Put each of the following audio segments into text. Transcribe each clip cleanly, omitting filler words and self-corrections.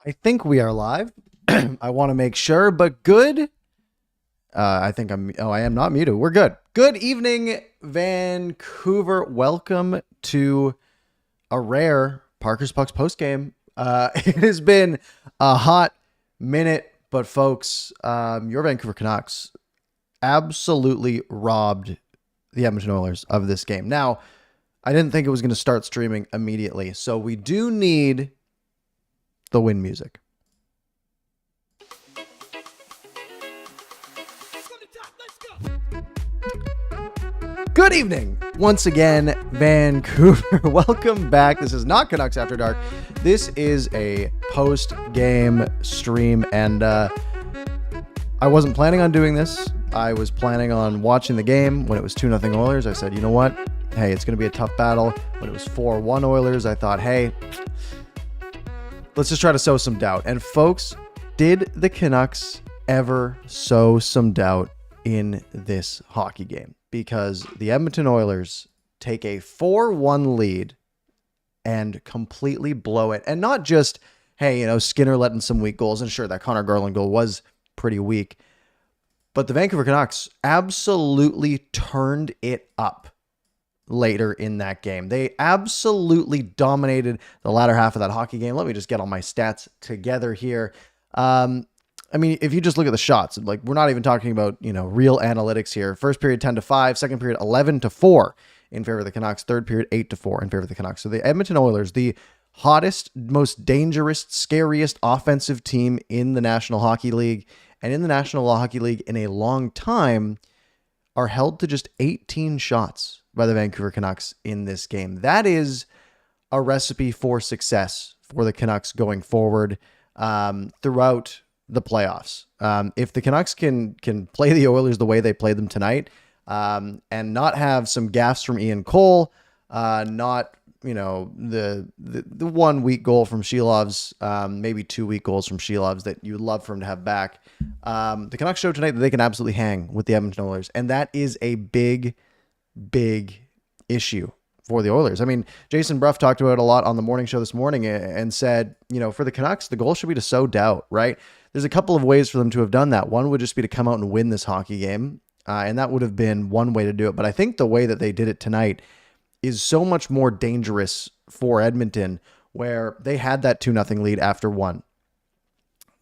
I think we are live. I want to make sure, but good. I am not muted. We're good. Good evening, Vancouver. Welcome to a rare Parker's Pucks post game. It has been a hot minute, but folks, your Vancouver Canucks absolutely robbed the Edmonton Oilers of this game. Now, I didn't think it was going to start streaming immediately, so we do need the win music. Good evening, once again, Vancouver. Welcome back. This is not Canucks After Dark. This is a post-game stream, and I wasn't planning on doing this. I was planning on watching the game when it was 2-0 Oilers. I said, you know what? Hey, it's going to be a tough battle. When it was 4-1 Oilers, I thought, hey, let's just try to sow some doubt. And folks, did the Canucks ever sow some doubt in this hockey game? Because the Edmonton Oilers take a 4-1 lead and completely blow it. And not just, hey, Skinner letting some weak goals. And sure, that Connor Garland goal was pretty weak. But the Vancouver Canucks absolutely turned it up later in that game. They absolutely dominated the latter half of that hockey game. Let me just get all my stats together here. If you just look at the shots, like we're not even talking about, real analytics here. First period 10-5, second period 11-4 in favor of the Canucks, third period 8-4 in favor of the Canucks. So the Edmonton Oilers, the hottest, most dangerous, scariest offensive team in the National Hockey League and in the National Hockey League in a long time, are held to just 18 shots by the Vancouver Canucks in this game. That is a recipe for success for the Canucks going forward throughout the playoffs. If the Canucks can play the Oilers the way they played them tonight, and not have some gaffes from Ian Cole, not the 1 weak goal from Shilov's, maybe 2 weak goals from Shilov's that you'd love for him to have back. The Canucks showed tonight that they can absolutely hang with the Edmonton Oilers, and that is a big issue for the Oilers. I mean, Jason Bruff talked about it a lot on the morning show this morning and said, for the Canucks, the goal should be to sow doubt, right? There's a couple of ways for them to have done that. One would just be to come out and win this hockey game, and that would have been one way to do it. But I think the way that they did it tonight is so much more dangerous for Edmonton, where they had that 2-0 lead after one.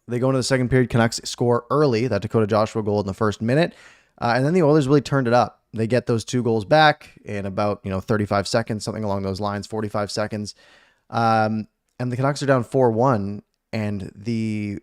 They go into the second period, Canucks score early, that Dakota Joshua goal in the first minute, and then the Oilers really turned it up. They get those 2 goals back in about 35 seconds, something along those lines, 45 seconds. And the Canucks are down 4-1, and the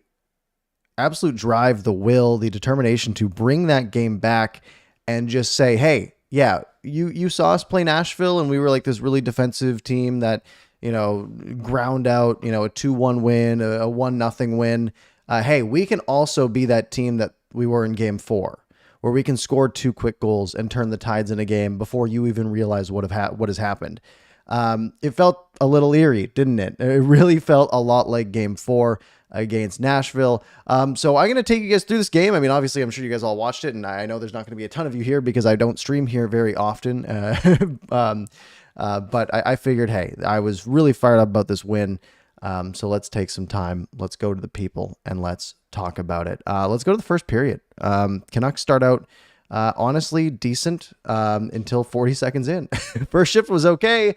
absolute drive, the will, the determination to bring that game back and just say, hey, yeah, you saw us play Nashville and we were like this really defensive team that, ground out, a 2-1 win, a 1-0 win. Hey, we can also be that team that we were in game 4, where we can score 2 quick goals and turn the tides in a game before you even realize what has happened. It felt a little eerie, didn't it? It really felt a lot like game 4 against Nashville. So I'm going to take you guys through this game. I mean, obviously, I'm sure you guys all watched it, and I know there's not going to be a ton of you here because I don't stream here very often. But I figured, hey, I was really fired up about this win. So let's take some time. Let's go to the people and let's talk about it. Let's go to the first period. Canucks start out honestly decent until 40 seconds in. First shift was okay.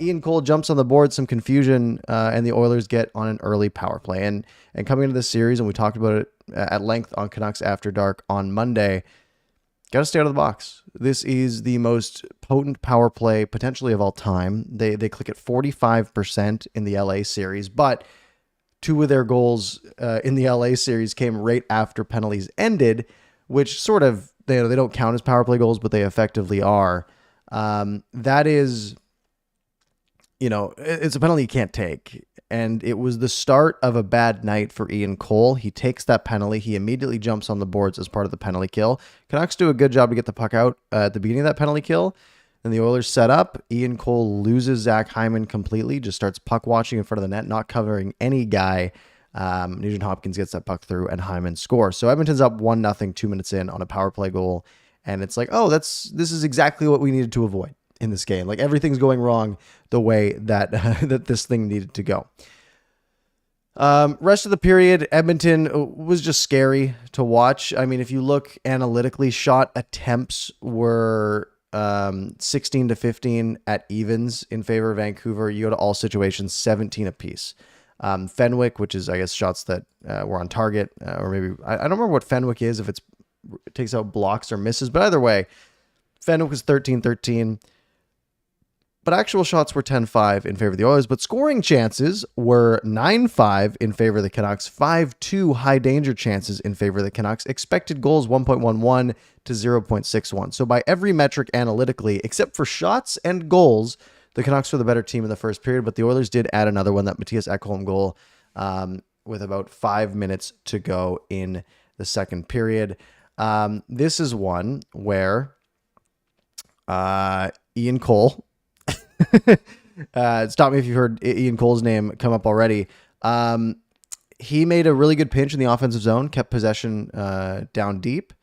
Ian Cole jumps on the board, some confusion, and the Oilers get on an early power play. And coming into this series, and we talked about it at length on Canucks After Dark on Monday, got to stay out of the box. This is the most potent power play potentially of all time. They click at 45% in the LA series, but 2 of their goals in the LA series came right after penalties ended, which sort of, they don't count as power play goals, but they effectively are. That is, it's a penalty you can't take. And it was the start of a bad night for Ian Cole. He takes that penalty. He immediately jumps on the boards as part of the penalty kill. Canucks do a good job to get the puck out at the beginning of that penalty kill. Then the Oilers set up. Ian Cole loses Zach Hyman completely, just starts puck watching in front of the net, not covering any guy. Nugent Hopkins gets that puck through and Hyman scores. So Edmonton's up 1-0 2 minutes in on a power play goal. And it's like, oh, this is exactly what we needed to avoid in this game. Like everything's going wrong the way that that this thing needed to go. Rest of the period, Edmonton was just scary to watch. I mean, if you look analytically, shot attempts were 16 to 15 at evens in favor of Vancouver. You go to all situations, 17 apiece. Fenwick, which is, I guess, shots that were on target, or maybe, I don't remember what Fenwick is, if it takes out blocks or misses, but either way, Fenwick was 13-13. But actual shots were 10-5 in favor of the Oilers. But scoring chances were 9-5 in favor of the Canucks, 5-2 high danger chances in favor of the Canucks. Expected goals 1.11 to 0.61. So by every metric analytically, except for shots and goals, the Canucks were the better team in the first period. But the Oilers did add another one, that Matthias Ekholm goal, with about 5 minutes to go in the second period. This is one where Ian Cole... stop me if you've heard Ian Cole's name come up already. He made a really good pinch in the offensive zone, kept possession down deep,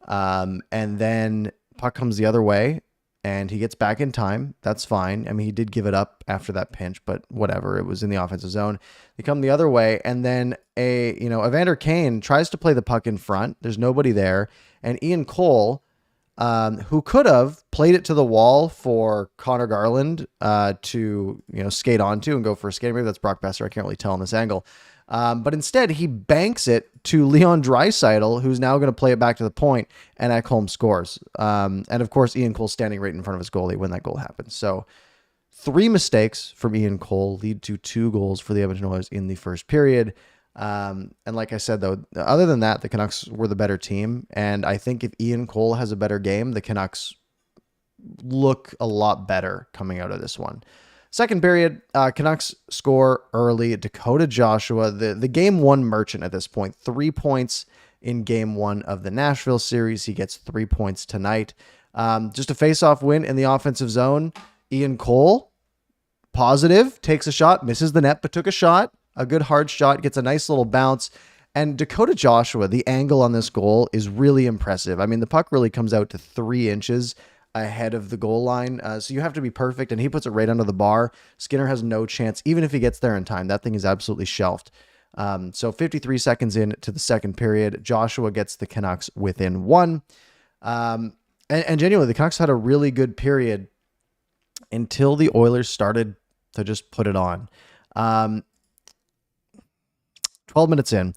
and then puck comes the other way, and he gets back in time. That's fine. I mean, he did give it up after that pinch, but whatever. It was in the offensive zone. They come the other way, and then Evander Kane tries to play the puck in front. There's nobody there, and Ian Cole, who could have played it to the wall for Connor Garland to skate onto and go for a skate. Maybe that's Brock Besser. I can't really tell on this angle. But instead, he banks it to Leon Draisaitl, who's now going to play it back to the point, and Ekholm scores. And of course, Ian Cole standing right in front of his goalie when that goal happens. So 3 mistakes from Ian Cole lead to 2 goals for the Edmonton Oilers in the first period. And like I said, though, other than that, the Canucks were the better team. And I think if Ian Cole has a better game, the Canucks look a lot better coming out of this one. Second period, Canucks score early. Dakota Joshua, the game one merchant at this point, 3 points in game 1 of the Nashville series. He gets 3 points tonight. Just a face-off win in the offensive zone. Ian Cole, positive, takes a shot, misses the net, but took a shot. A good hard shot, gets a nice little bounce. And Dakota Joshua, the angle on this goal is really impressive. I mean, the puck really comes out to 3 inches ahead of the goal line. So you have to be perfect, and he puts it right under the bar. Skinner has no chance, even if he gets there in time. That thing is absolutely shelved. So 53 seconds into the second period, Joshua gets the Canucks within 1. And genuinely, the Canucks had a really good period until the Oilers started to just put it on. 12 minutes in,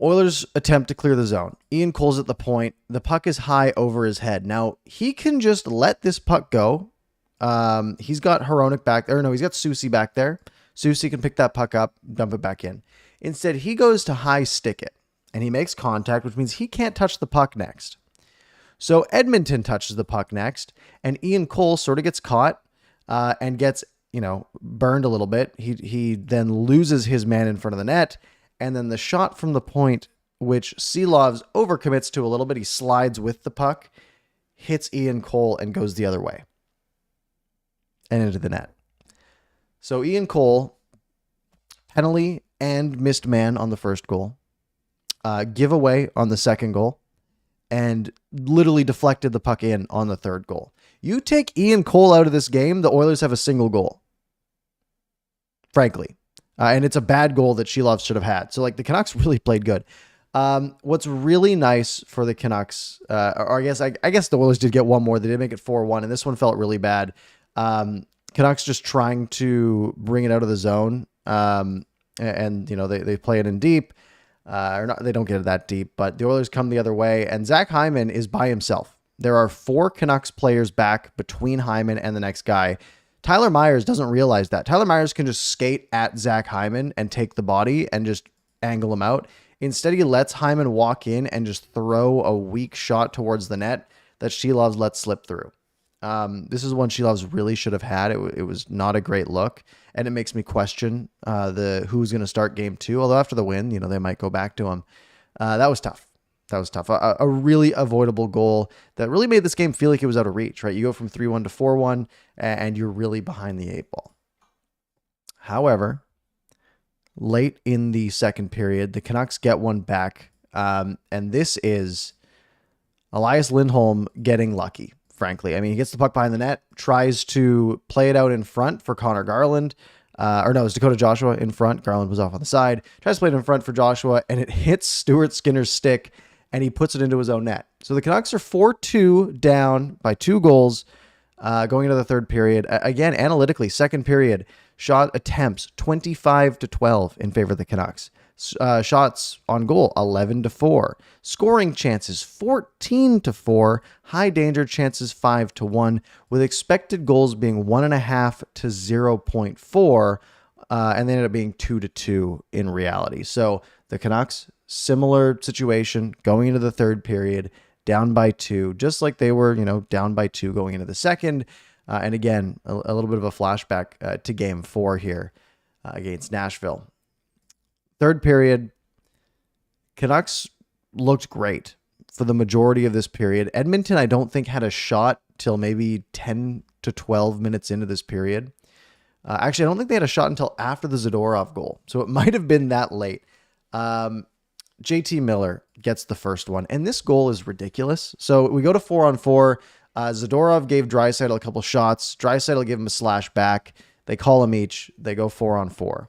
Oilers attempt to clear the zone. Ian Cole's at the point. The puck is high over his head. Now, he can just let this puck go. He's got Hronek back there. No, he's got Soucy back there. Soucy can pick that puck up, dump it back in. Instead, he goes to high stick it, and he makes contact, which means he can't touch the puck next. So Edmonton touches the puck next, and Ian Cole sort of gets caught and gets burned a little bit. He then loses his man in front of the net, and then the shot from the point, which Seelovs overcommits to a little bit, he slides with the puck, hits Ian Cole, and goes the other way and into the net. So Ian Cole, penalty and missed man on the first goal, giveaway on the second goal, and literally deflected the puck in on the third goal. You take Ian Cole out of this game, the Oilers have a single goal. Frankly. And it's a bad goal that Sheelov should have had. So, the Canucks really played good. What's really nice for the Canucks, or I guess the Oilers did get one more. They did make it 4-1, and this one felt really bad. Canucks just trying to bring it out of the zone. And they play it in deep. Or not, they don't get it that deep, but the Oilers come the other way, and Zach Hyman is by himself. There are 4 Canucks players back between Hyman and the next guy. Tyler Myers doesn't realize that. Tyler Myers can just skate at Zach Hyman and take the body and just angle him out. Instead, he lets Hyman walk in and just throw a weak shot towards the net that Sheelovs lets slip through. This is one Sheelovs really should have had. It was not a great look, and it makes me question who's going to start game 2. Although after the win, they might go back to him. That was tough. A really avoidable goal that really made this game feel like it was out of reach, right? You go from 3-1 to 4-1, and you're really behind the 8 ball. However, late in the second period, the Canucks get one back, and this is Elias Lindholm getting lucky, frankly. I mean, he gets the puck behind the net, tries to play it out in front for Connor Garland, Or no, it was Dakota Joshua in front. Garland was off on the side. Tries to play it in front for Joshua, and it hits Stuart Skinner's stick, and he puts it into his own net. So the Canucks are 4-2 down by 2 goals going into the third period. Again, analytically, second period, shot attempts 25-12 in favor of the Canucks. Shots on goal 11-4. Scoring chances 14-4. High danger chances 5-1, with expected goals being 1.5 to 0.4, and they ended up being 2-2 in reality. So the Canucks, similar situation going into the third period, down by 2, just like they were, down by 2 going into the second. And again, a little bit of a flashback to Game 4 here against Nashville. Third period, Canucks looked great for the majority of this period. Edmonton, I don't think, had a shot till maybe 10 to 12 minutes into this period. Actually, I don't think they had a shot until after the Zadorov goal, so it might have been that late. JT Miller gets the first one, and this goal is ridiculous. So we go to 4-on-4. Zadorov gave Draisaitl a couple shots. Draisaitl gave him a slash back. They call him each. They go 4-on-4.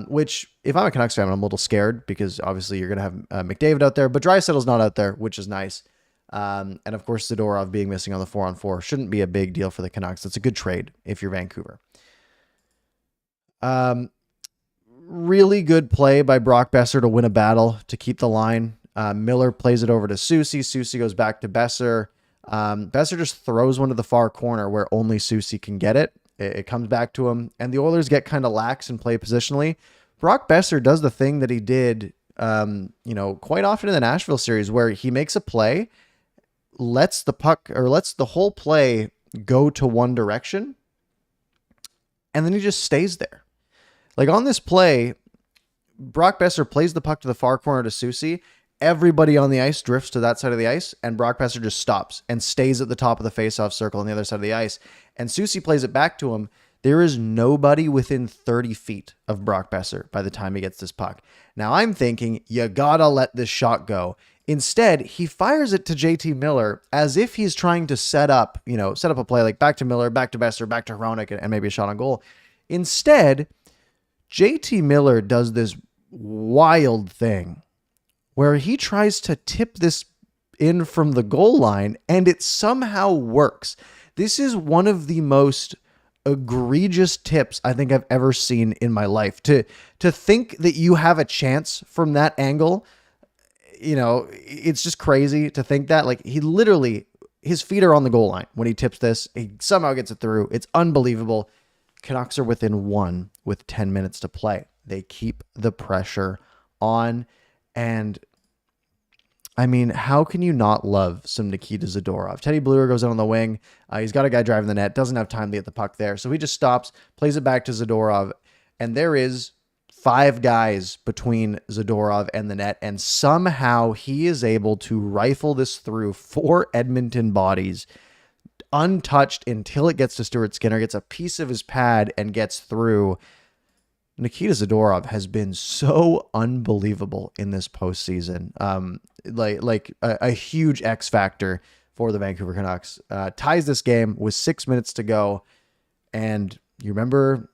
Which, if I'm a Canucks fan, I'm a little scared because obviously you're going to have McDavid out there, but Draisaitl's not out there, which is nice. And of course, Zadorov being missing on the 4-on-4 shouldn't be a big deal for the Canucks. It's a good trade if you're Vancouver. Really good play by Brock Besser to win a battle, to keep the line. Miller plays it over to Soucy. Soucy goes back to Besser. Besser just throws one to the far corner where only Soucy can get it. It comes back to him, and the Oilers get kind of lax and play positionally. Brock Besser does the thing that he did, quite often in the Nashville series, where he makes a play, lets the whole play go to one direction, and then he just stays there. Like on this play, Brock Besser plays the puck to the far corner to Soucy. Everybody on the ice drifts to that side of the ice, and Brock Besser just stops and stays at the top of the faceoff circle on the other side of the ice. And Soucy plays it back to him. There is nobody within 30 feet of Brock Besser by the time he gets this puck. Now I'm thinking, you gotta let this shot go. Instead, he fires it to JT Miller as if he's trying to set up a play like back to Miller, back to Besser, back to Hronek, and maybe a shot on goal. Instead, JT Miller does this wild thing where he tries to tip this in from the goal line, and it somehow works. This is one of the most egregious tips I think I've ever seen in my life. To think that you have a chance from that angle, it's just crazy to think that. Like, he literally, his feet are on the goal line when he tips this. He somehow gets it through. It's unbelievable. Canucks are within 1 with 10 minutes to play. They keep the pressure on. And I mean, how can you not love some Nikita Zadorov? Teddy Bluer goes out on the wing. He's got a guy driving the net, doesn't have time to get the puck there. So he just stops, plays it back to Zadorov. And there is 5 guys between Zadorov and the net. And somehow he is able to rifle this through 4 Edmonton bodies, untouched until it gets to Stuart Skinner, gets a piece of his pad and gets through. Nikita Zadorov has been so unbelievable in this postseason. Like a huge X factor for the Vancouver Canucks. Ties this game with 6 minutes to go. And you remember,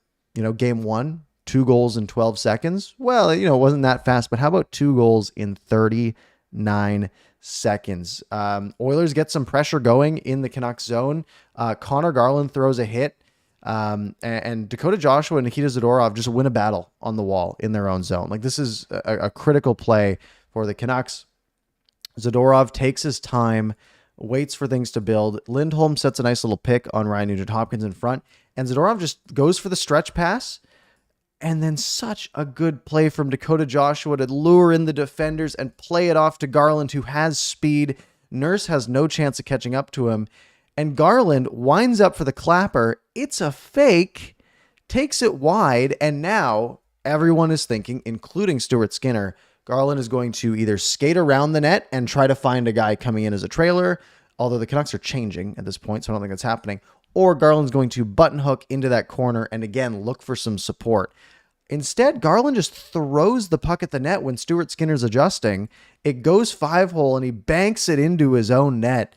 game 1, 2 goals in 12 seconds. Well, it wasn't that fast, but how about 2 goals in 39 seconds? Oilers get some pressure going in the Canucks zone. Connor Garland throws a hit. And Dakota Joshua and Nikita Zadorov just win a battle on the wall in their own zone. Like, this is a critical play for the Canucks. Zadorov takes his time, waits for things to build. Lindholm sets a nice little pick on Ryan Nugent-Hopkins in front, and Zadorov just goes for the stretch pass. And then such a good play from Dakota Joshua to lure in the defenders and play it off to Garland, who has speed. Nurse has no chance of catching up to him. And Garland winds up for the clapper. It's a fake, takes it wide, and now everyone is thinking, including Stuart Skinner, Garland is going to either skate around the net and try to find a guy coming in as a trailer, although the Canucks are changing at this point, so I don't think that's happening, or Garland's going to button hook into that corner and again look for some support. Instead, Garland just throws the puck at the net when Stuart Skinner's adjusting. It goes 5-hole, and he banks it into his own net.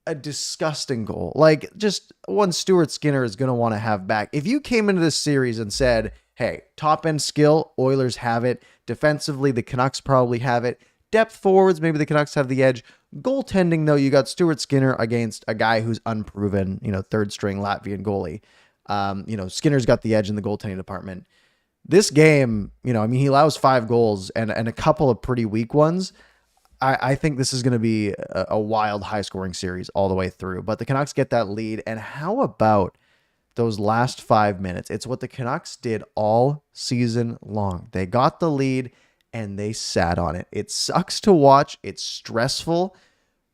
a disgusting goal. Like, just one Stuart Skinner is going to want to have back. If you came into this series and said, hey, top end skill, Oilers have it. Defensively, the Canucks probably have it. Depth forwards, maybe the Canucks have the edge. Goaltending, though, you got Stuart Skinner against a guy who's unproven, third string Latvian goalie. Skinner's got the edge in the goaltending department. This game, he allows 5 goals and a couple of pretty weak ones. I think this is going to be a wild, high-scoring series all the way through. But the Canucks get that lead. And how about those last 5 minutes? It's what the Canucks did all season long. They got the lead, and they sat on it. It sucks to watch. It's stressful.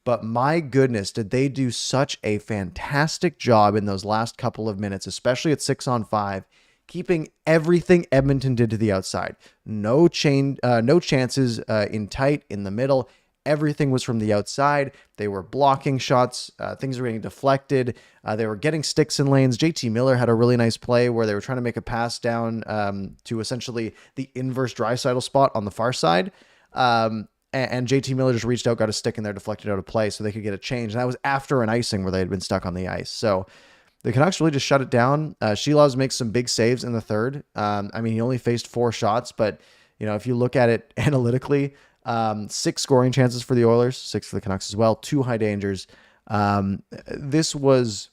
But my goodness, did they do such a fantastic job in those last couple of minutes, especially at 6-on-5, keeping everything Edmonton did to the outside. No chances in tight, in the middle. Everything was from the outside. They were blocking shots. Things were getting deflected. They were getting sticks in lanes. JT Miller had a really nice play where they were trying to make a pass down to essentially the inverse Draisaitl spot on the far side. And JT Miller just reached out, got a stick in there, deflected out of play so they could get a change. And that was after an icing where they had been stuck on the ice. So the Canucks really just shut it down. Shelovs makes some big saves in the third. He only faced 4 shots, but if you look at it analytically, 6 scoring chances for the Oilers, 6 for the Canucks as well, 2 high dangers. This was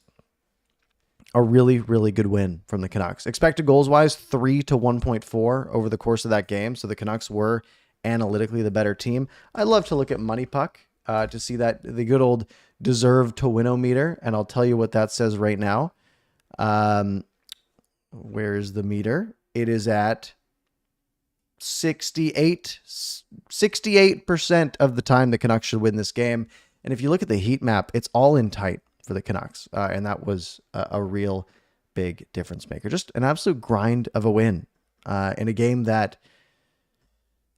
a really, really good win from the Canucks. Expected goals wise, 3 to 1.4 over the course of that game. So the Canucks were analytically the better team. I love to look at Money Puck to see that the good old deserved to win-o-meter, and I'll tell you what that says right now. Where's the meter? It is at 68% of the time the Canucks should win this game. And if you look at the heat map, it's all in tight for the Canucks, and that was a real big difference maker. Just an absolute grind of a win in a game that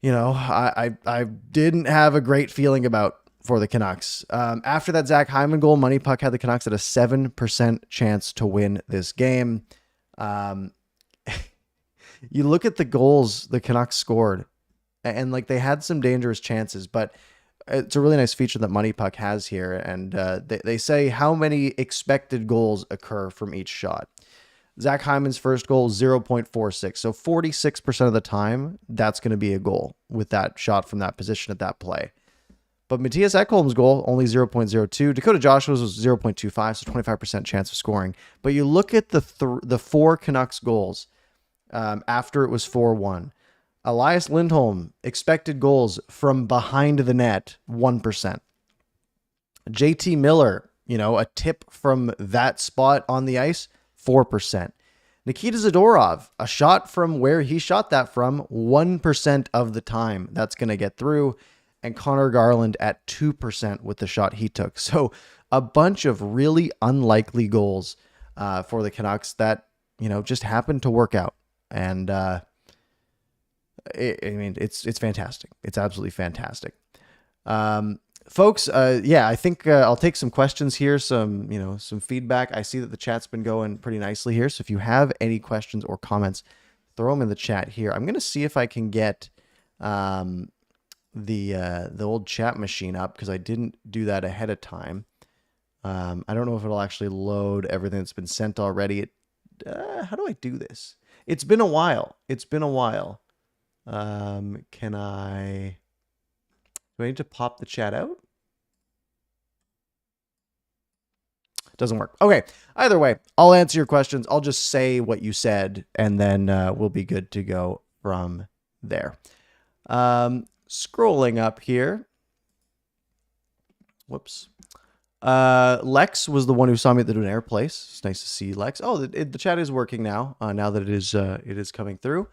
I didn't have a great feeling about for the Canucks. After that Zach Hyman goal, Money Puck had the Canucks at a 7% chance to win this game. You look at the goals the Canucks scored, and they had some dangerous chances, but it's a really nice feature that Money Puck has here. And they say how many expected goals occur from each shot. Zach Hyman's first goal, 0.46. So 46% of the time, that's going to be a goal with that shot from that position at that play. But Matthias Ekholm's goal, only 0.02. Dakota Joshua's was 0.25, so 25% chance of scoring. But you look at the 4 Canucks goals after it was 4-1. Elias Lindholm, expected goals from behind the net, 1%. JT Miller, a tip from that spot on the ice, 4%. Nikita Zadorov, a shot from where he shot that from, 1% of the time that's going to get through. And Connor Garland at 2% with the shot he took. So a bunch of really unlikely goals for the Canucks that, just happened to work out. And it's fantastic. It's absolutely fantastic. Folks, I think I'll take some questions here, some feedback. I see that the chat's been going pretty nicely here. So if you have any questions or comments, throw them in the chat here. I'm going to see if I can get the old chat machine up because I didn't do that ahead of time. I don't know if it'll actually load everything that's been sent already. How do I do this? It's been a while. Do I need to pop the chat out? It doesn't work. Okay. Either way, I'll answer your questions. I'll just say what you said, and then we'll be good to go from there. Scrolling up here. Whoops. Lex was the one who saw me at the Donaire place. It's nice to see Lex. Oh, the chat is working now. Now that it is coming through.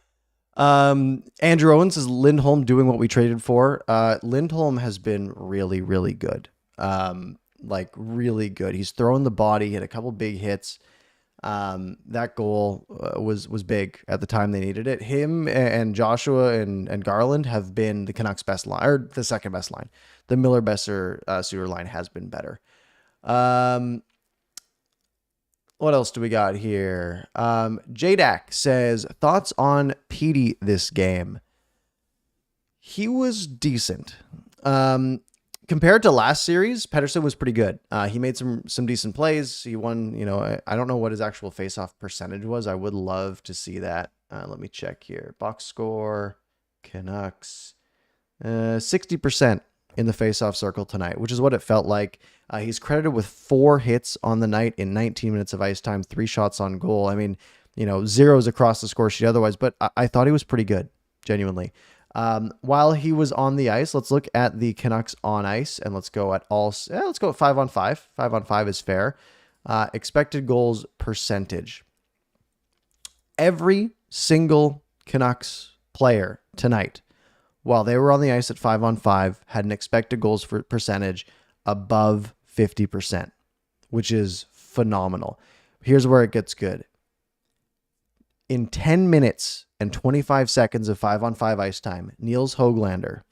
Andrew Owens is Lindholm doing what we traded for. Lindholm has been really, really good. Really good. He's thrown the body, hit a couple big hits. That goal was big at the time they needed it. Him and Joshua and Garland have been the Canucks' best line, or the second best line. The Miller Besser Suter line has been better. What else do we got here? JDAC says, thoughts on Petey this game? He was decent. compared to last series, Pettersson was pretty good. He made some decent plays. He won, I don't know what his actual faceoff percentage was. I would love to see that. Let me check here. Box score, Canucks, 60% in the faceoff circle tonight, which is what it felt like. He's credited with 4 hits on the night in 19 minutes of ice time, 3 shots on goal. I mean, zeros across the score sheet otherwise, but I thought he was pretty good, genuinely. While he was on the ice, let's look at the Canucks on ice, and let's go at 5-on-5. 5-on-5 is fair. Expected goals percentage. Every single Canucks player tonight, while they were on the ice at 5-on-5, had an expected goals for percentage above 50%, which is phenomenal. Here's where it gets good. In 10 minutes and 25 seconds of 5-on-5 ice time, Niels Höglander,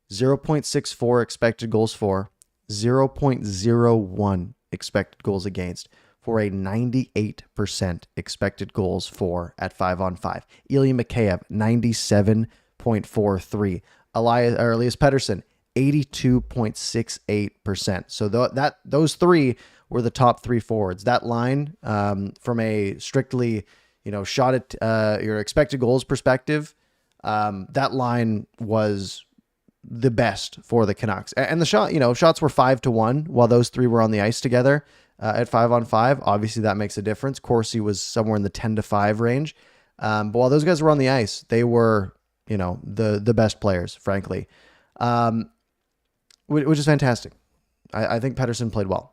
0.64 expected goals for, 0.01 expected goals against, for a 98% expected goals for at 5-on-5. Ilya Mikheyev, 97.43. Elias Pettersson, 82.68%. So those 3 were the top 3 forwards. That line, from a strictly shot at your expected goals perspective, that line was the best for the Canucks. And the shots were 5-1 while those 3 were on the ice together at 5-on-5. Obviously, that makes a difference. Corsi was somewhere in the 10-5 range. But while those guys were on the ice, they were, the best players, frankly, which is fantastic. I think Pettersson played well.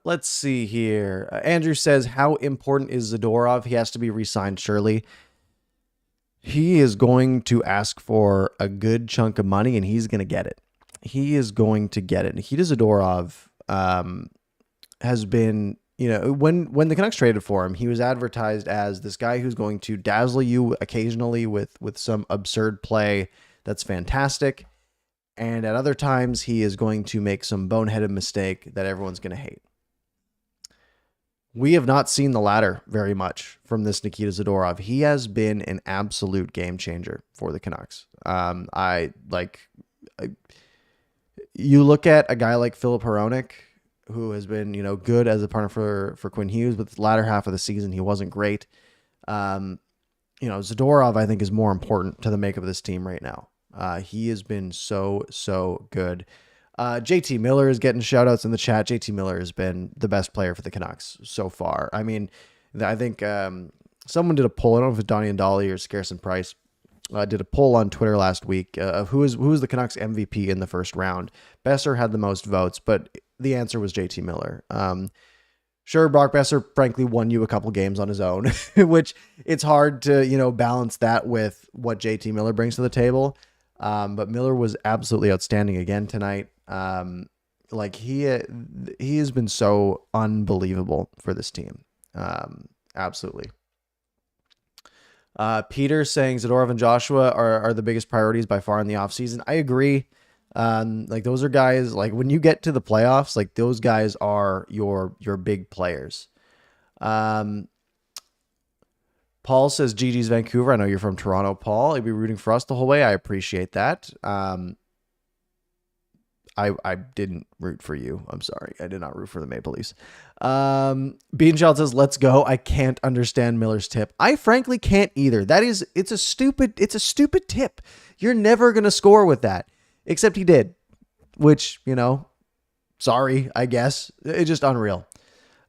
Let's see here. Andrew says, how important is Zadorov? He has to be re-signed, surely. He is going to ask for a good chunk of money, and he's going to get it. He is going to get it. Nikita Zadorov has been, when the Canucks traded for him, he was advertised as this guy who's going to dazzle you occasionally with some absurd play that's fantastic. And at other times, he is going to make some boneheaded mistake that everyone's going to hate. We have not seen the latter very much from this Nikita Zadorov. He has been an absolute game changer for the Canucks. You look at a guy like Filip Hronek, who has been, good as a partner for Quinn Hughes, but the latter half of the season, he wasn't great. Zadorov, I think, is more important to the makeup of this team right now. He has been so good. JT Miller is getting shout outs in the chat. JT Miller has been the best player for the Canucks so far. I mean, I think someone did a poll. I don't know if it's Donnie and Dolly or Scarce and Price. Did a poll on Twitter last week of who is the Canucks MVP in the first round. Besser had the most votes, but the answer was JT Miller. Sure, Brock Besser frankly won you a couple games on his own, which it's hard to balance that with what JT Miller brings to the table. But Miller was absolutely outstanding again tonight. He has been so unbelievable for this team. Absolutely. Peter saying Zadorov and Joshua are the biggest priorities by far in the offseason. I agree. Those are guys, when you get to the playoffs, those guys are your big players. Paul says GG's Vancouver. I know you're from Toronto, Paul. You'll be rooting for us the whole way. I appreciate that. I didn't root for you. I'm sorry. I did not root for the Maple Leafs. Beanchild says, let's go. I can't understand Miller's tip. I frankly can't either. It's a stupid tip. You're never going to score with that. Except he did, which, sorry, I guess. It's just unreal.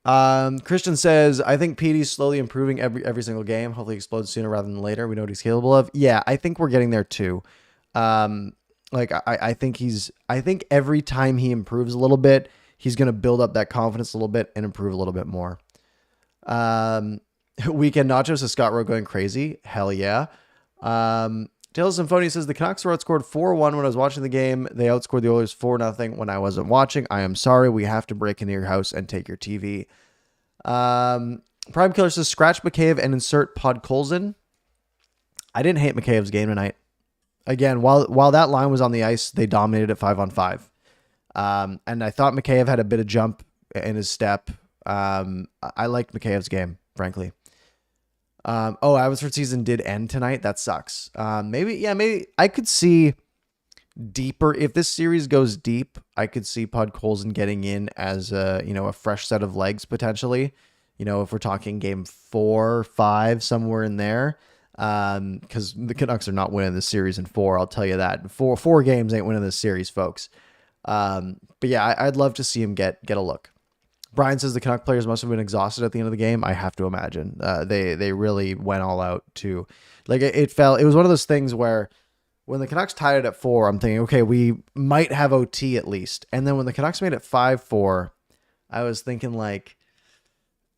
Christian says, I think Petey's slowly improving every single game. Hopefully he explodes sooner rather than later. We know what he's capable of. Yeah, I think we're getting there too. I think every time he improves a little bit, he's going to build up that confidence a little bit and improve a little bit more. Weekend Nachos says Scott Rowe going crazy. Hell yeah. Taylor Symphonia says the Canucks were outscored 4-1 when I was watching the game. They outscored the Oilers 4-0 when I wasn't watching. I am sorry. We have to break into your house and take your TV. Prime Killer says scratch Mikheyev and insert Podkolzin. I didn't hate Mikheyev's game tonight. Again, while that line was on the ice, they dominated at 5-on-5. And I thought Mikheyev had a bit of jump in his step. I liked Mikheyev's game, frankly. Abbotsford season did end tonight. That sucks. Maybe I could see deeper. If this series goes deep, I could see Podkolzin getting in as a fresh set of legs potentially. If we're talking game 4, 5, somewhere in there. Because the Canucks are not winning this series in 4. I'll tell you that. Four games ain't winning this series, folks. But yeah, I'd love to see him get a look. Brian says the Canuck players must have been exhausted at the end of the game. I have to imagine. They really went all out to, like, it was one of those things where when the Canucks tied it at 4, I'm thinking, okay, we might have OT at least. And then when the Canucks made it 5-4, I was thinking, like,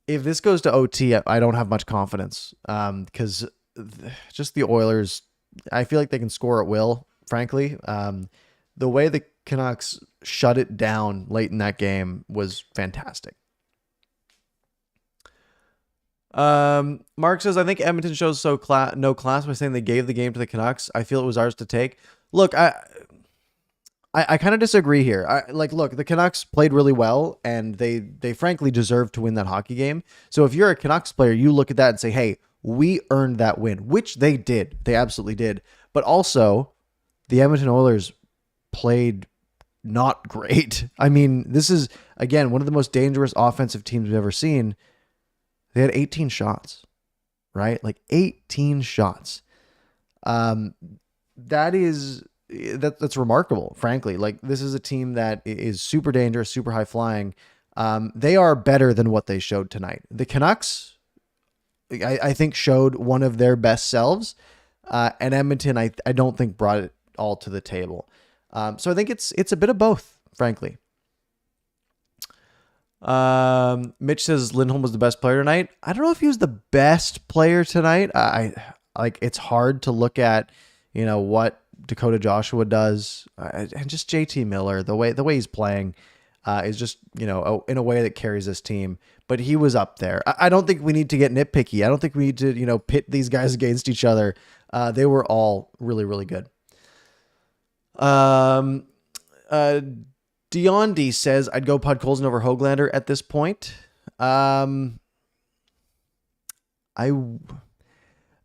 if this goes to OT, I don't have much confidence. Because just the Oilers, I feel like they can score at will, frankly. The way the Canucks shut it down late in that game was fantastic. Mark says, I think Edmonton shows no class by saying they gave the game to the Canucks. I feel it was ours to take. Look, I kind of disagree here. Look, the Canucks played really well, and they frankly deserved to win that hockey game. So if you're a Canucks player, you look at that and say, hey, we earned that win, which they did. They absolutely did. But also, the Edmonton Oilers played not great. I mean, this is, again, one of the most dangerous offensive teams we've ever seen. They had 18 shots, right? Like 18 shots. That's remarkable, frankly. Like, this is a team that is super dangerous, super high flying. They are better than what they showed tonight. The Canucks, I think, showed one of their best selves. And Edmonton, I don't think brought it all to the table. So I think it's a bit of both, frankly. Mitch says Lindholm was the best player tonight. I don't know if he was the best player tonight. It's hard to look at, what Dakota Joshua does, and just JT Miller, the way he's playing, is just, in a way that carries this team. But he was up there. I don't think we need to get nitpicky. I don't think we need to, pit these guys against each other. They were all really, really good. Diondi says I'd go Podkolzin over Höglander at this point.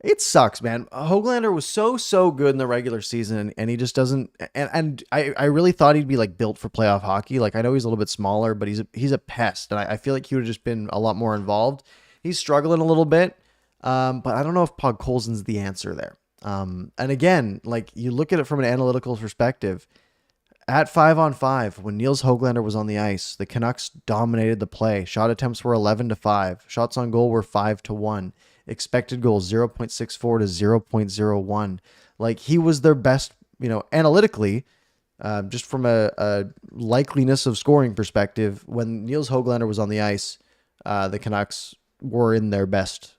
It sucks, man. Höglander was so good in the regular season, and he just doesn't. And I really thought he'd be like built for playoff hockey. Like, I know he's a little bit smaller, but he's a pest, and I feel like he would have just been a lot more involved. He's struggling a little bit, but I don't know if Podkolzin's the answer there. And again, like, you look at it from an analytical perspective. At 5-on-5, when Niels Höglander was on the ice, the Canucks dominated the play. Shot attempts were 11-5. Shots on goal were 5-1. Expected goals 0.64 to 0.01. Like, he was their best, analytically, just from a likeliness of scoring perspective. When Niels Höglander was on the ice, the Canucks were in their best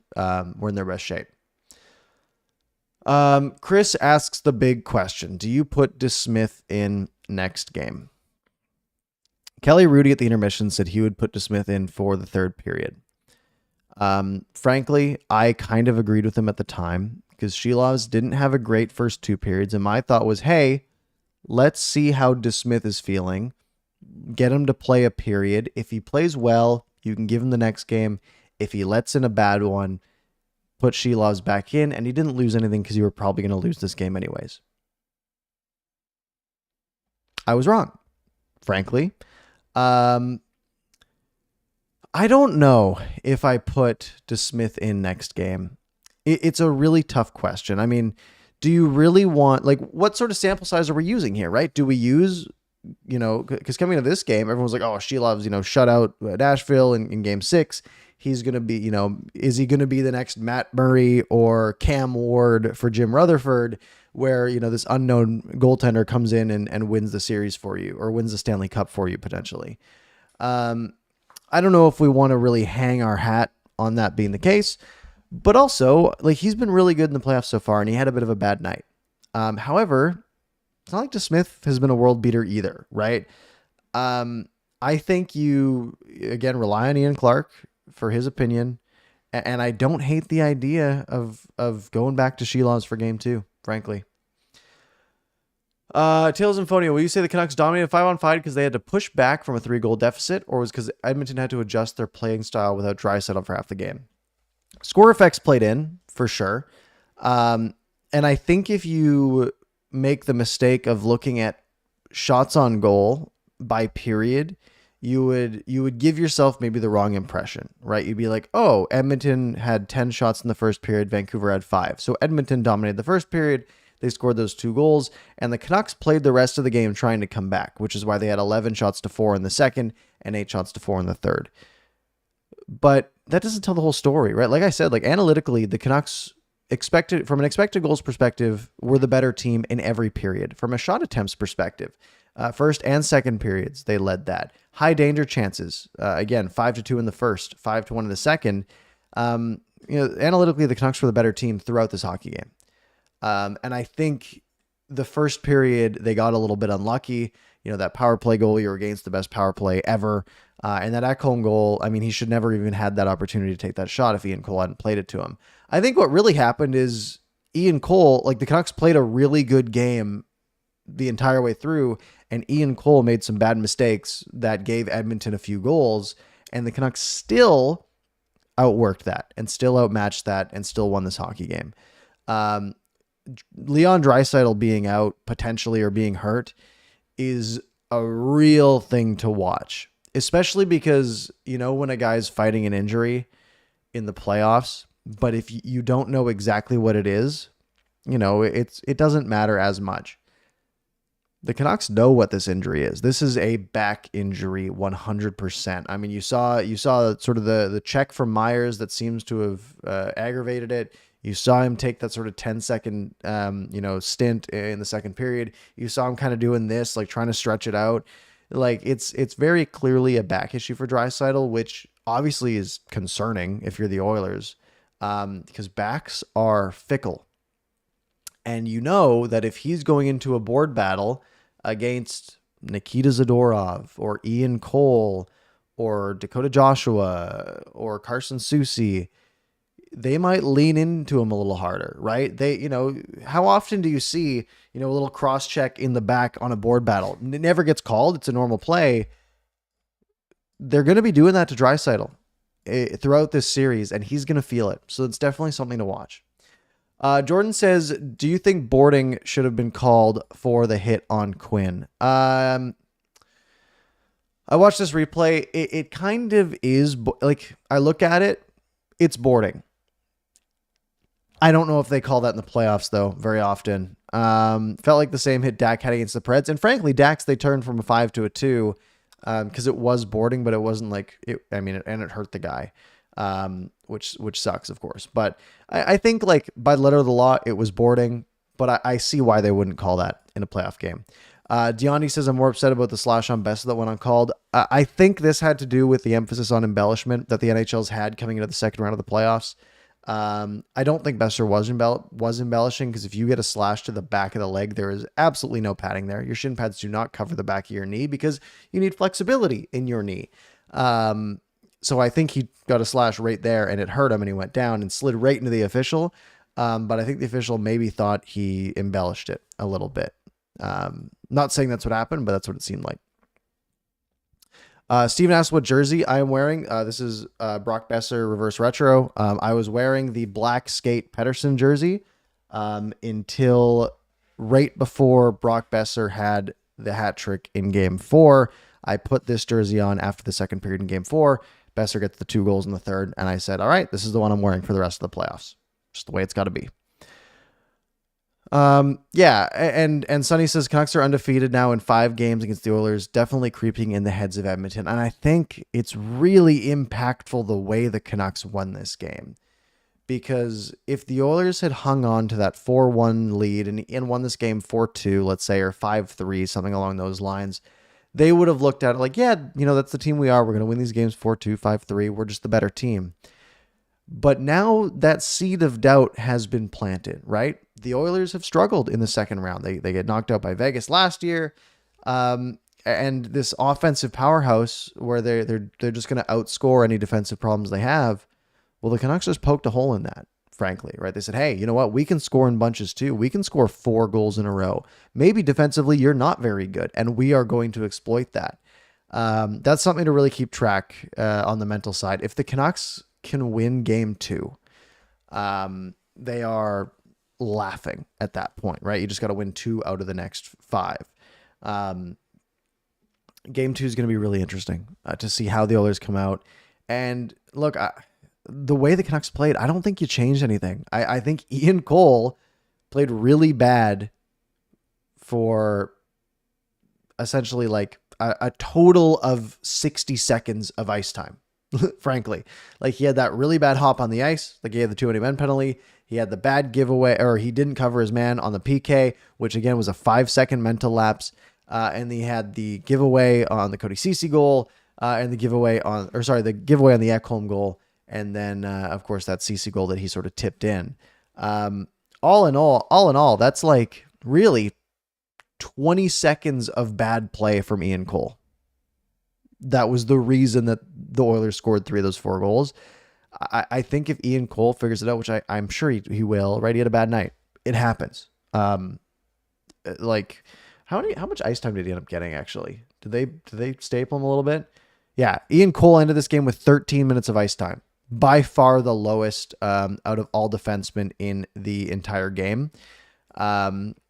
shape. Chris asks the big question: do you put DeSmith in next game? Kelly Rudy at the intermission said he would put DeSmith in for the third period. Frankly, I kind of agreed with him at the time, because Shilovs didn't have a great first 2 periods, and my thought was, hey, let's see how DeSmith is feeling. Get him to play a period. If he plays well, you can give him the next game. If he lets in a bad one, put Shilovs back in, and he didn't lose anything because you were probably going to lose this game anyways. I was wrong, frankly. I don't know if I put DeSmith in next game. It's a really tough question. I mean, do you really want, like, what sort of sample size are we using here, right? Do we use, because coming into this game, everyone's like, oh, Shilovs, shut out Nashville in game 6. He's going to be, is he going to be the next Matt Murray or Cam Ward for Jim Rutherford, where, this unknown goaltender comes in and wins the series for you, or wins the Stanley Cup for you potentially. I don't know if we want to really hang our hat on that being the case, but also, like, he's been really good in the playoffs so far, and he had a bit of a bad night. However, it's not like DeSmith has been a world beater either, right? I think you, again, rely on Ian Clark for his opinion, and I don't hate the idea of going back to Shilovs for game 2, frankly. Tails and Phonia, will you say the Canucks dominated 5-on-5 because they had to push back from a 3-goal deficit, or was because Edmonton had to adjust their playing style without Draisaitl for half the game? Score effects played in, for sure. And I think if you make the mistake of looking at shots on goal by period, you would give yourself maybe the wrong impression, right? You'd be like, oh, Edmonton had 10 shots in the first period, Vancouver had 5. So Edmonton dominated the first period, they scored those 2 goals, and the Canucks played the rest of the game trying to come back, which is why they had 11 shots to 4 in the second and 8 shots to 4 in the third. But that doesn't tell the whole story, right? Like I said, like analytically, the Canucks from an expected goals perspective, were the better team in every period. From a shot attempts perspective, first and second periods, they led that. High danger chances, again, 5-2 in the first, 5-1 in the second. Analytically, the Canucks were the better team throughout this hockey game. And I think the first period, they got a little bit unlucky. That power play goal, you're against the best power play ever. And that Ekholm goal, I mean, he should never even had that opportunity to take that shot if Ian Cole hadn't played it to him. I think what really happened is Ian Cole, like the Canucks played a really good game the entire way through, and Ian Cole made some bad mistakes that gave Edmonton a few goals, and the Canucks still outworked that and still outmatched that and still won this hockey game. Leon Draisaitl being out potentially or being hurt is a real thing to watch, especially because, when a guy's fighting an injury in the playoffs, but if you don't know exactly what it is, it doesn't matter as much. The Canucks know what this injury is. This is a back injury 100%. I mean, you saw sort of the check from Myers that seems to have aggravated it. You saw him take that sort of 10-second, stint in the second period. You saw him kind of doing this, like trying to stretch it out. Like it's very clearly a back issue for Draisaitl, which obviously is concerning if you're the Oilers, because backs are fickle. And that if he's going into a board battle against Nikita Zadorov or Ian Cole or Dakota Joshua or Carson Soucy, they might lean into him a little harder, right? How often do you see, a little cross check in the back on a board battle? It never gets called. It's a normal play. They're going to be doing that to Draisaitl throughout this series, and he's going to feel it. So it's definitely something to watch. Jordan says, do you think boarding should have been called for the hit on Quinn? I watched this replay. It kind of is, like, I look at it, it's boarding. I don't know if they call that in the playoffs, though, very often. Felt like the same hit Dak had against the Preds. And frankly, Dax, they turned from a 5 to a 2 because it was boarding, but it wasn't like it. I mean, and it hurt the guy, which sucks, of course. But I think, like, by the letter of the law, it was boarding. But I see why they wouldn't call that in a playoff game. Deondi says, I'm more upset about the slash on Bessa that went uncalled. I think this had to do with the emphasis on embellishment that the NHL's had coming into the second round of the playoffs. I don't think Besser was embellishing, because if you get a slash to the back of the leg, there is absolutely no padding there. Your shin pads do not cover the back of your knee because you need flexibility in your knee. So I think he got a slash right there and it hurt him and he went down and slid right into the official. But I think the official maybe thought he embellished it a little bit. Not saying that's what happened, but that's what it seemed like. Steven asked what jersey I am wearing. This is Brock Besser reverse retro. I was wearing the black skate Pettersson jersey until right before Brock Besser had the hat trick in game 4. I put this jersey on after the second period in game 4. Besser gets the 2 goals in the third, and I said, all right, this is the one I'm wearing for the rest of the playoffs. Just the way it's got to be. Yeah, and Sonny says Canucks are undefeated now in 5 games against the Oilers, definitely creeping in the heads of Edmonton. And I think it's really impactful the way the Canucks won this game. Because if the Oilers had hung on to that 4-1 lead and won this game 4-2, let's say, or 5-3, something along those lines, they would have looked at it like, yeah, that's the team we are. We're going to win these games 4-2, 5-3. We're just the better team. But now that seed of doubt has been planted, right? The Oilers have struggled in the second round. They get knocked out by Vegas last year. And this offensive powerhouse where they're just going to outscore any defensive problems they have. Well, the Canucks just poked a hole in that, frankly, right? They said, hey, you know what? We can score in bunches too. We can score 4 goals in a row. Maybe defensively you're not very good, and we are going to exploit that. That's something to really keep track on the mental side. If the Canucks can win game 2, they are laughing at that point, right? You just got to win 2 out of the next 5. Game 2 is going to be really interesting to see how the Oilers come out. And look, the way the Canucks played, I don't think you changed anything. I think Ian Cole played really bad for essentially like a total of 60 seconds of ice time, frankly. Like he had that really bad hop on the ice. Like he had the 2 men penalty. He had the bad giveaway, or he didn't cover his man on the PK, which again was a 5-second mental lapse. And he had the giveaway on the Cody Ceci goal, and the giveaway on the Ekholm goal. And then, of course, that Ceci goal that he sort of tipped in. All in all, that's like really 20 seconds of bad play from Ian Cole. That was the reason that the Oilers scored 3 of those 4 goals. I think if Ian Cole figures it out, which I'm sure he will, right? He had a bad night. It happens. Like how much ice time did he end up getting actually? Did they staple him a little bit? Yeah. Ian Cole ended this game with 13 minutes of ice time. By far the lowest out of all defensemen in the entire game.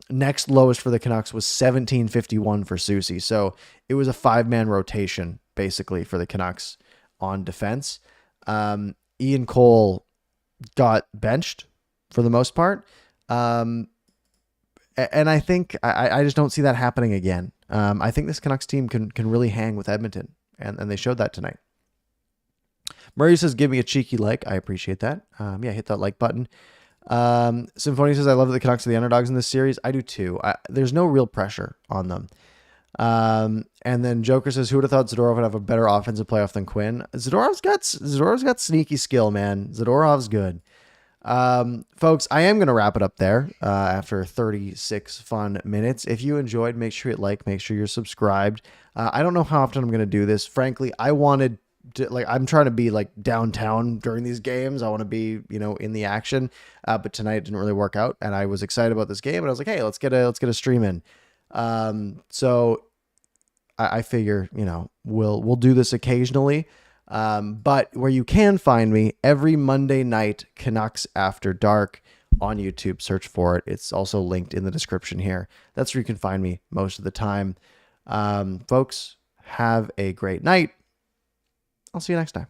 Next lowest for the Canucks was 17:51 for Soucy. So it was a 5-man rotation basically for the Canucks on defense. Ian Cole got benched for the most part. And I think I just don't see that happening again. I think this Canucks team can really hang with Edmonton, and they showed that tonight. Murray says, give me a cheeky like. I appreciate that. Hit that like button. Symphony says, I love that the Canucks are the underdogs in this series. I do too. There's no real pressure on them. And then Joker says, who would have thought Zadorov would have a better offensive playoff than Quinn? Zadorov's got sneaky skill, man. Zadorov's good. Folks, I am going to wrap it up there after 36 fun minutes. If you enjoyed, make sure you like, make sure you're subscribed. I don't know how often I'm going to do this. Frankly, I'm trying to be like downtown during these games. I want to be, in the action. But tonight it didn't really work out, and I was excited about this game, and I was like, hey, let's get a stream in. So I figure, we'll do this occasionally. But where you can find me every Monday night, Canucks After Dark on YouTube, search for it. It's also linked in the description here. That's where you can find me most of the time. Folks, have a great night. I'll see you next time.